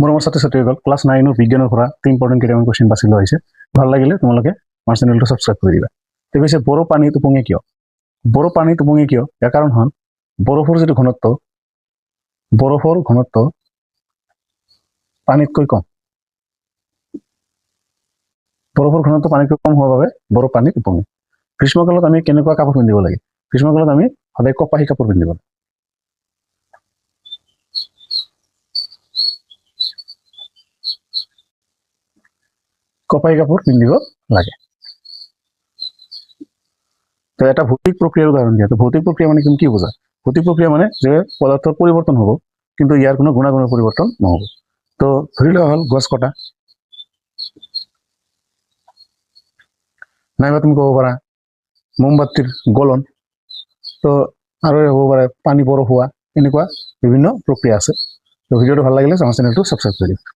মৰমৰ ছাত্ৰ ছাত্ৰীসকল ক্লাছ 9 বিজ্ঞানৰ পৰা ইম্পৰ্টেণ্ট কেইটামান কুৱেশ্যন বাছি লোৱা হৈছে ভাল লাগিলে তোমালোকে আমাৰ চেনেলটো ছাবস্ক্ৰাইব কৰি দিবা ঠিক আছে বড়ো পানী টোপঙে কিয় ইয়াৰ কাৰণ হ'ল বৰফৰ যিটো ঘনত্ব পানীতকৈ কম বৰফৰ ঘনত্ব পানীতকৈ কম হোৱাৰ বাবে বৰফ পানী টোপঙে গ্ৰীষ্মকালত আমি কেনেকুৱা কাপোৰ পিন্ধিব লাগে গ্ৰীষ্মকালত আমি সদায় কপাহী কাপোৰ পিন্ধিব লাগে কপাহী কাপোৰ পিন্ধিব লাগে তো এটা ভৌতিক প্ৰক্ৰিয়াৰ উদাহৰণ দিয়া তো ভৌতিক প্ৰক্ৰিয়া মানে কি বুজা ভৌতিক প্ৰক্ৰিয়া মানে যে পদাৰ্থৰ পৰিৱৰ্তন হ'ব কিন্তু ইয়াৰ কোনো গুণাগুণৰ পৰিৱৰ্তন নহ'ব তো ধৰি লোৱা হ'ল গছ কটা নাইবা তুমি ক'ব পাৰা মোমবাতিৰ গলন তো আৰু হ'ব পাৰে পানী বৰফ হোৱা এনেকুৱা বিভিন্ন প্ৰক্ৰিয়া আছে তো ভিডিঅ'টো ভাল লাগিলে আমাৰ চেনেলটো ছাবস্ক্ৰাইব কৰি দিবা